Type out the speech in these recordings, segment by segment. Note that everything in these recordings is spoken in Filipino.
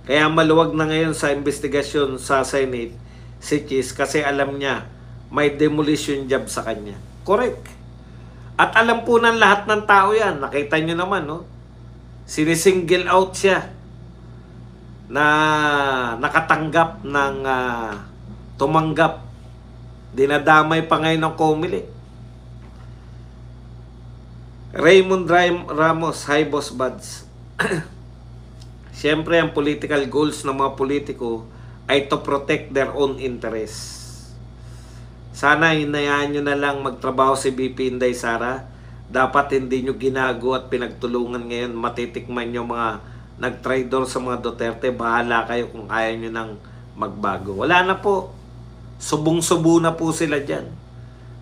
Kaya maluwag na ngayon sa investigasyon sa Senate si Chis kasi alam niya may demolition job sa kanya. Correct. At alam po ng lahat ng tao yan. Nakita nyo naman, no? Sinisingle out siya na nakatanggap ng tumanggap. Dinadamay pa ngayon ng Comelec. Raymond Ramos, hi Boss Buds. Siyempre, ang political goals ng mga politiko ay to protect their own interests. Sana hinayaan nyo na lang magtrabaho si BP Inday Sara. Dapat hindi nyo ginago at pinagtulungan ngayon. Matitikman nyo mga nag-traidor sa mga Duterte. Bahala kayo kung ayaw nyo nang magbago. Wala na po. Subong-subo na po sila dyan.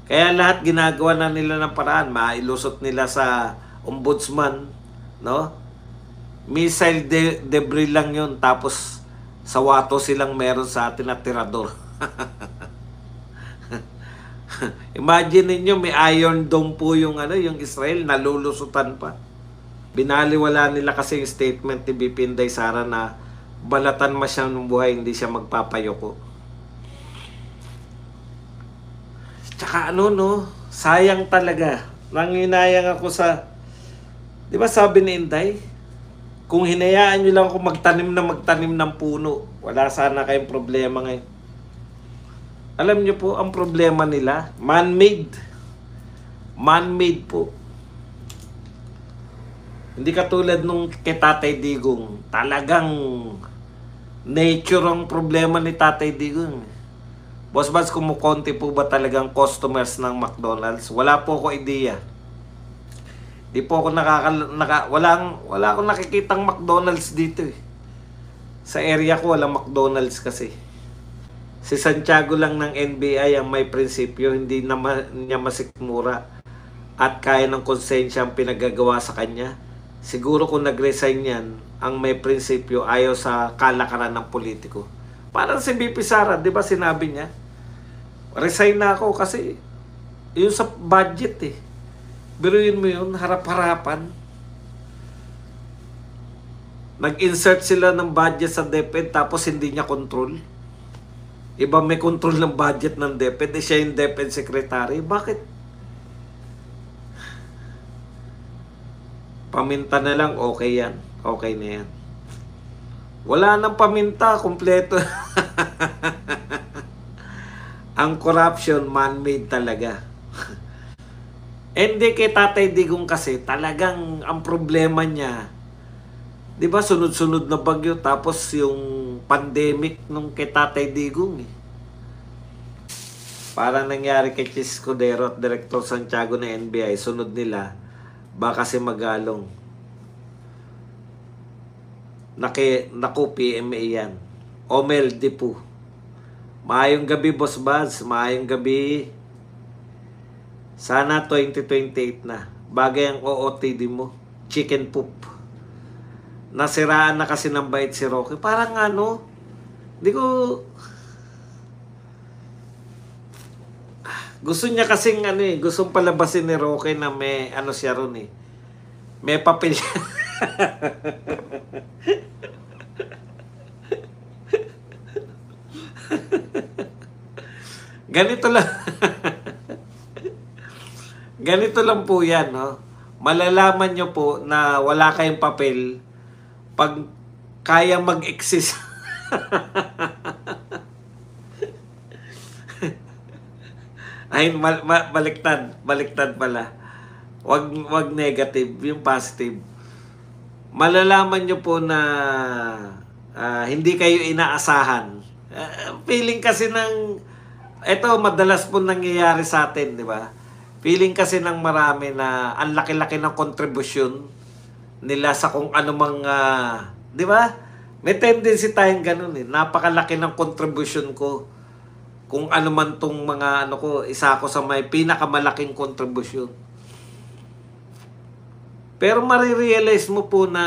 Kaya lahat ginagawa na nila ng paraan. Mailusot nila sa ombudsman, no? Missile debris lang yun. Tapos sa wato silang meron sa atin na tirador. Imagine niyo may Iron Dome po yung yung Israel, nalulusutan pa. Binaliwala nila kasi yung statement ni BP Inday Sara na balatan mo siya ng buhay, hindi siya magpapayoko. Tsaka sayang talaga. Nanginayang ako sa, di ba sabi ni Inday, kung hinayaan nyo lang ako magtanim ng puno, wala sana kayong problema ngayon. Alam nyo po, ang problema nila, man-made. Man-made po. Hindi katulad nung kay Tatay Digong. Talagang nature ang problema ni Tatay Digong. Boss Bats, kumukonti po ba talagang customers ng McDonald's? Wala po ako ideya. Di po ako wala akong nakikitang McDonald's dito eh. Sa area ko walang McDonald's kasi. Si Santiago lang ng NBI ang may prinsipyo, hindi niya masikmura at kaya ng konsensya ang pinagagawa sa kanya. Siguro kung nag-resign yan, ang may prinsipyo ayaw sa kalakaran ng politiko. Parang si BP Sara, di ba sinabi niya? Resign na ako kasi yun sa budget eh. Biruin mo yun, harap-harapan. Nag-insert sila ng budget sa DepEd tapos hindi niya control. Iba may control ng budget ng DepEd, siya yung DepEd secretary. Bakit? Paminta na lang, okay yan. Okay na yan. Wala nang paminta, kumpleto. Ang corruption, man-made talaga. Hindi kay Tatay Digong kasi talagang ang problema niya, di ba sunod-sunod na bagyo tapos yung pandemic nung kay Tatay Digong eh. Parang nangyari kay Chis Escudero at Director Santiago ng NBI, sunod nila, baka kasi magalong. Naku, PMA yan. Omel Dipu. Maayong gabi, Boss Baz. Maayong gabi. Sana 2028 na. Bagay ang OOTD mo. Chicken poop. Nasiraan na kasi ng bait si Roque. Parang hindi ko... Gusto niya kasing gustong palabasin ni Roque na may siya ron eh. May papel siya. Ganito lang. Ganito lang po yan, no? Malalaman nyo po na wala kayong papel pag kaya mag-exist. Ay, baliktad pala. Wag negative, yung positive. Malalaman nyo po na hindi kayo inaasahan. Feeling kasi madalas po nangyayari sa atin, di ba? Feeling kasi ng marami na ang laki-laki ng kontribusyon nila sa kung ano mang, di ba? May tendency tayong ganun eh. Napakalaki ng kontribusyon ko. Kung ano man tong mga isa ko sa may pinakamalaking kontribusyon. Pero marirealize mo po na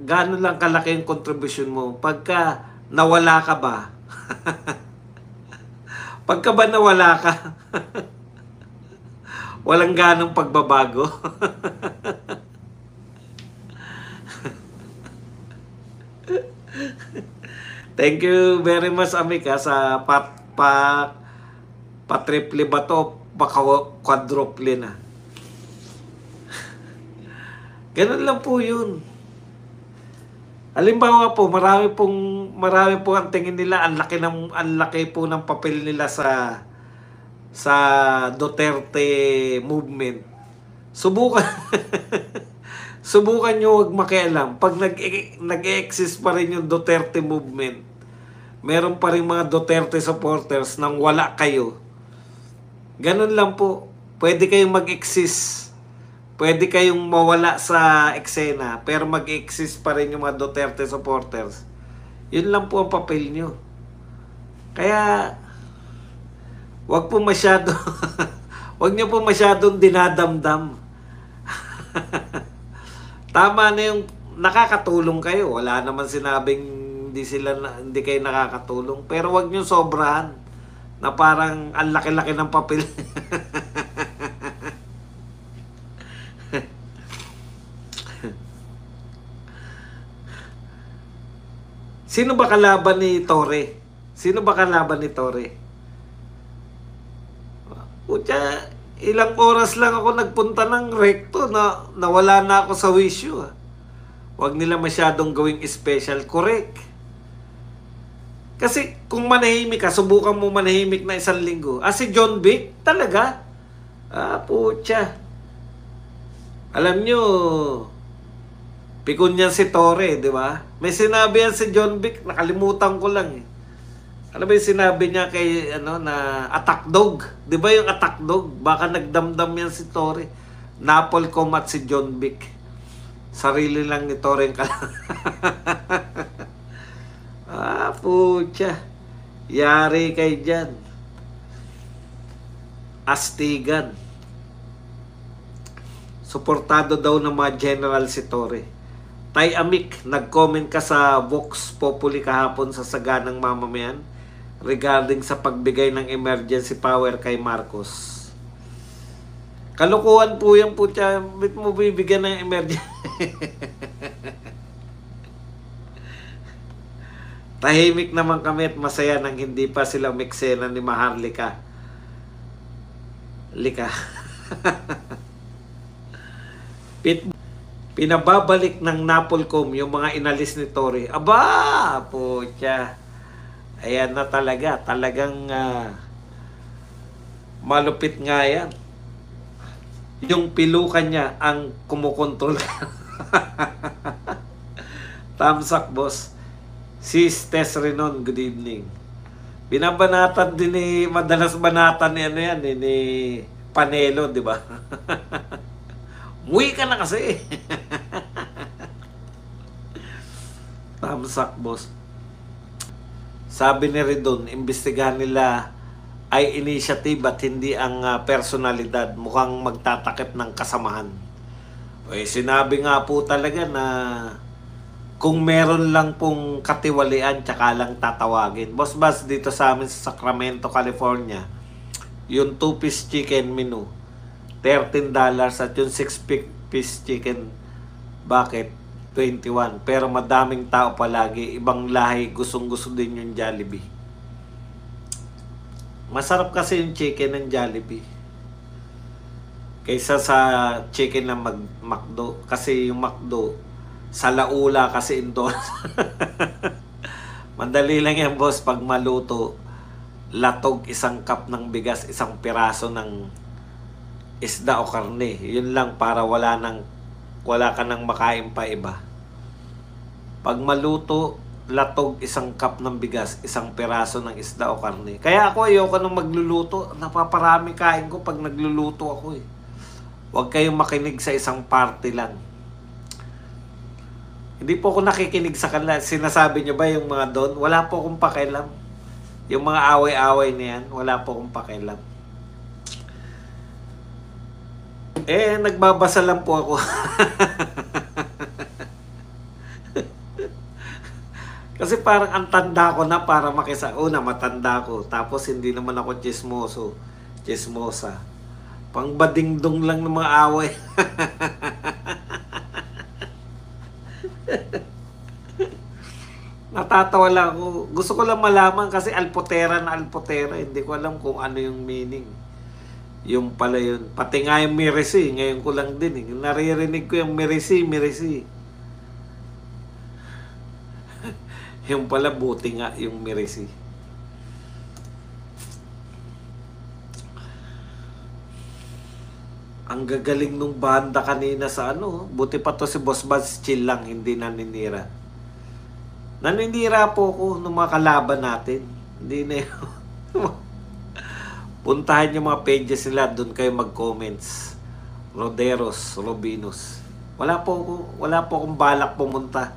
gano'n lang kalaki yung kontribusyon mo pagka nawala ka ba? Pagka ba nawala ka? Walang ganong pagbabago. Thank you very much, Amika, sa patriple ba to, quadruple na. Ganun lang po yun. Halimbawa po, marami po ang tingin nila, ang laki po ng papel nila sa Duterte movement. Subukan subukan nyo huwag makialam. Pag nag-exist pa rin yung Duterte movement, meron pa rin mga Duterte supporters nang wala kayo. Ganun lang po. Pwede kayong mag-exist. Pwede kayong mawala sa eksena, pero mag-exist pa rin yung mga Duterte supporters. Yun lang po ang papel nyo. Kaya, wag po masyado, wag nyo po masyadong dinadamdam. Tama na yung nakakatulong kayo. Wala naman sinabing hindi kayo nakakatulong. Pero wag nyo sobrahan na parang ang laki-laki ng papel. Sino ba kalaban ni Torre? Sino ba kalaban ni Torre? Pucha, ilang oras lang ako nagpunta ng recto na nawala na ako sa wisyo. Huwag nila masyadong gawing special. Correct. Kasi kung manahimik ka, subukan mo manahimik na 1 linggo. Si John Vic, talaga? Pucha. Alam nyo, pikon niya si Torre, di ba? May sinabi yan si John Vic, nakalimutan ko lang eh. Ano ba yung sinabi niya kay na attack dog? Di ba yung attack dog? Baka nagdamdam yan si Torre. Napolcom at si John Vic. Sarili lang ni Torre yung pucha. Yari kay dyan. Astigan. Suportado daw ng mga general si Torre. Tay Amik, nag-comment ka sa Vox Populi kahapon sa saganang mamamayan regarding sa pagbigay ng emergency power kay Marcos. Kalukuhan po yan po siya. Ba't mo bibigyan ng emergency? Tahimik naman kami at masaya nang hindi pa sila umiksena ni Maharlika. Pinababalik ng Napolcom yung mga inalis ni Torre. Aba, pucha. Ayan na talaga. Talagang malupit nga yan. Yung pilukan niya ang kumukontrol. Tamsak, boss. Sis Tess Renon, good evening. Binabanatan din madalas banatan ni Panelo, di ba? Muwi ka na kasi. Tamsak, boss. Sabi ni Redon, imbestigahan nila ay initiative at hindi ang personalidad. Mukhang magtatakip ng kasamahan. Sinabi nga po talaga na kung meron lang pong katiwalian, tsaka lang tatawagin. Boss Bas, dito sa amin sa Sacramento, California, yung 2-piece chicken menu, $13 at yung 6-piece chicken bucket, 21. Pero madaming tao palagi, ibang lahi, gustong-gusto din yung Jollibee. Masarap kasi yung chicken ng Jollibee kaysa sa chicken ng McDo. Kasi yung McDo, sa laula kasi indoors. Mandali lang yan, boss. Pag maluto, latog 1 cup ng bigas, 1 piraso ng isda o karne. Yun lang para wala ka nang makain pa iba. Pag maluto, latog 1 cup ng bigas, 1 piraso ng isda o karne. Kaya ako ayoko nang magluluto. Napaparami kain ko pag nagluluto ako eh. Huwag kayong makinig sa isang party lang. Hindi po ako nakikinig sa kanila. Sinasabi nyo ba yung mga doon? Wala po akong pakialam. Yung mga away-away na yan, wala po akong pakialam. Nagbabasa lang po ako. Kasi parang ang tanda ko na para matanda ko. Tapos hindi naman ako chismosa. Pangbadingdong lang ng mga away. Natatawa lang ako. Gusto ko lang malaman kasi alpotera na alpotera. Hindi ko alam kung ano yung meaning. Yung pala yun. Pati nga yung Mirisi. Ngayon ko lang din. Naririnig ko yung Mirisi, Mirisi. Yung pala buti nga yung Mirisi. Ang gagaling nung banda kanina sa ano. Buti pa to si Boss Buzz chill lang. Hindi naninira. Naninira po ako ng mga kalaban natin. Hindi na yun. Puntahan yung mga pages nila. Doon kayo mag-comments. Roderos, Robinos. Wala po akong balak pumunta.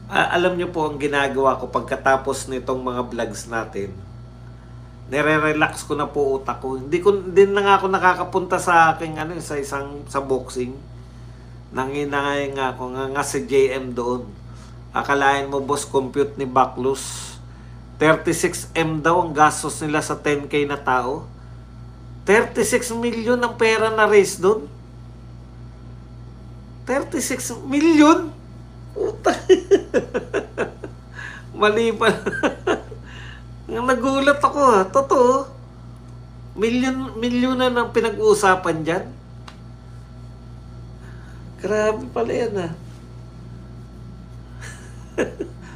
Alam niyo po ang ginagawa ko pagkatapos nitong mga vlogs natin. Nire-relax ko na po utak ko. Hindi na nga ako nakakapunta sa aking sa boxing. Nanginangay nga ako nga si JM doon. Akalain mo boss, compute ni Baclus 36M daw ang gastos nila sa 10K na tao. 36 million ang pera na raise doon. 36 million? Puta. Mali pa. Nagulat ako ha. Totoo. Milyonan ang pinag-uusapan dyan. Grabe pala yan ha.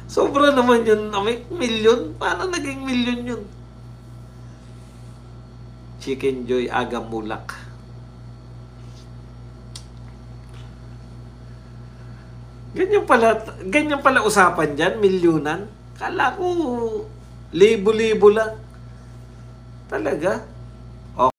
Sobra naman yun. May milyon? Paano naging milyon yun? Chicken Joy Aga Mulak. Ganyan pala usapan dyan, milyonan. Kala ko, libo-libo lang. Talaga?